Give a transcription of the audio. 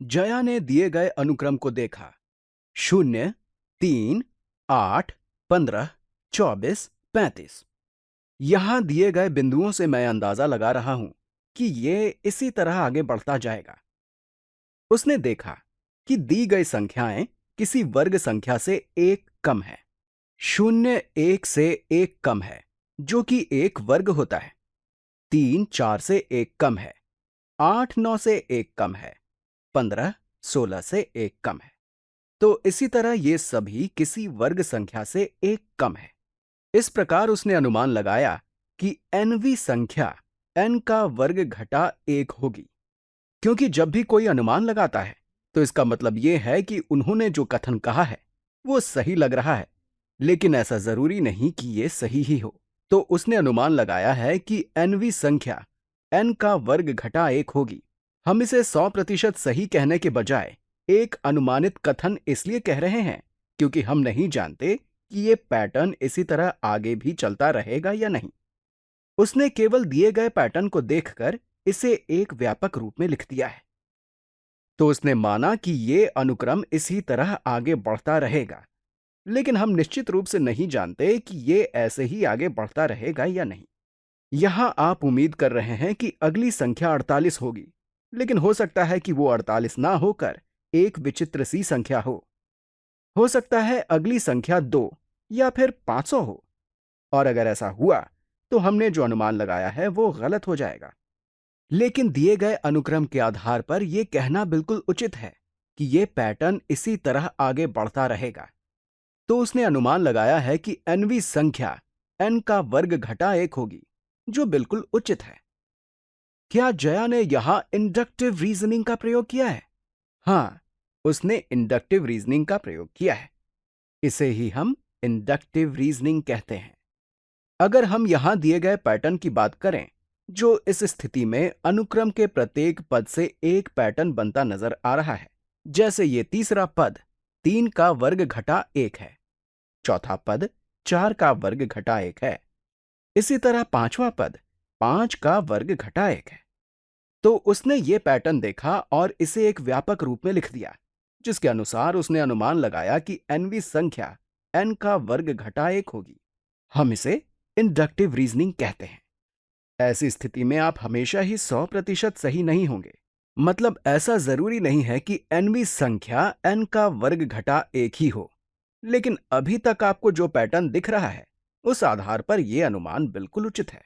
जया ने दिए गए अनुक्रम को देखा। 0, 3, 8, 15, 24, 35। यहां दिए गए बिंदुओं से मैं अंदाजा लगा रहा हूं कि ये इसी तरह आगे बढ़ता जाएगा। उसने देखा कि दी गई संख्याएं किसी वर्ग संख्या से एक कम है। 0 1 से एक कम है, जो कि एक वर्ग होता है। 3 4 से एक कम है। 8 9 से एक कम है। 15 16 से एक कम है। तो इसी तरह ये सभी किसी वर्ग संख्या से एक कम है। इस प्रकार उसने अनुमान लगाया कि nवीं संख्या n का वर्ग घटा 1 होगी। क्योंकि जब भी कोई अनुमान लगाता है तो इसका मतलब यह है कि उन्होंने जो कथन कहा है वो सही लग रहा है, लेकिन ऐसा जरूरी नहीं कि ये सही ही हो। तो उसने अनुमान लगाया है कि nवीं संख्या n का वर्ग घटा 1 होगी। हम इसे 100% सही कहने के बजाय एक अनुमानित कथन इसलिए कह रहे हैं क्योंकि हम नहीं जानते कि ये पैटर्न इसी तरह आगे भी चलता रहेगा या नहीं। उसने केवल दिए गए पैटर्न को देखकर इसे एक व्यापक रूप में लिख दिया है। तो उसने माना कि ये अनुक्रम इसी तरह आगे बढ़ता रहेगा, लेकिन हम निश्चित रूप से नहीं जानते कि ये ऐसे ही आगे बढ़ता रहेगा या नहीं। यहां आप उम्मीद कर रहे हैं कि अगली संख्या 48 होगी, लेकिन हो सकता है कि वो 48 ना होकर एक विचित्र सी संख्या हो। हो सकता है अगली संख्या 2 या फिर 500 हो। और अगर ऐसा हुआ तो हमने जो अनुमान लगाया है वो गलत हो जाएगा। लेकिन दिए गए अनुक्रम के आधार पर यह कहना बिल्कुल उचित है कि यह पैटर्न इसी तरह आगे बढ़ता रहेगा। तो उसने अनुमान लगाया है कि nवीं संख्या n का वर्ग घटा 1 होगी, जो बिल्कुल उचित है। क्या जया ने यहां इंडक्टिव रीजनिंग का प्रयोग किया है? हां, उसने इंडक्टिव रीजनिंग का प्रयोग किया है। इसे ही हम इंडक्टिव रीजनिंग कहते हैं। अगर हम यहां दिए गए पैटर्न की बात करें, जो इस स्थिति में अनुक्रम के प्रत्येक पद से एक पैटर्न बनता नजर आ रहा है। जैसे ये तीसरा पद 3 का वर्ग घटा 1 है, चौथा पद 4 का वर्ग घटा 1 है, इसी तरह पांचवा पद 5 का वर्ग घटा 1 है। तो उसने ये पैटर्न देखा और इसे एक व्यापक रूप में लिख दिया, जिसके अनुसार उसने अनुमान लगाया कि nवीं संख्या n का वर्ग घटा 1 होगी। हम इसे इंडक्टिव रीजनिंग कहते हैं। ऐसी स्थिति में आप हमेशा ही 100% सही नहीं होंगे। मतलब ऐसा जरूरी नहीं है कि nवीं संख्या n का वर्ग घटा 1 ही हो, लेकिन अभी तक आपको जो पैटर्न दिख रहा है उस आधार पर यह अनुमान बिल्कुल उचित है।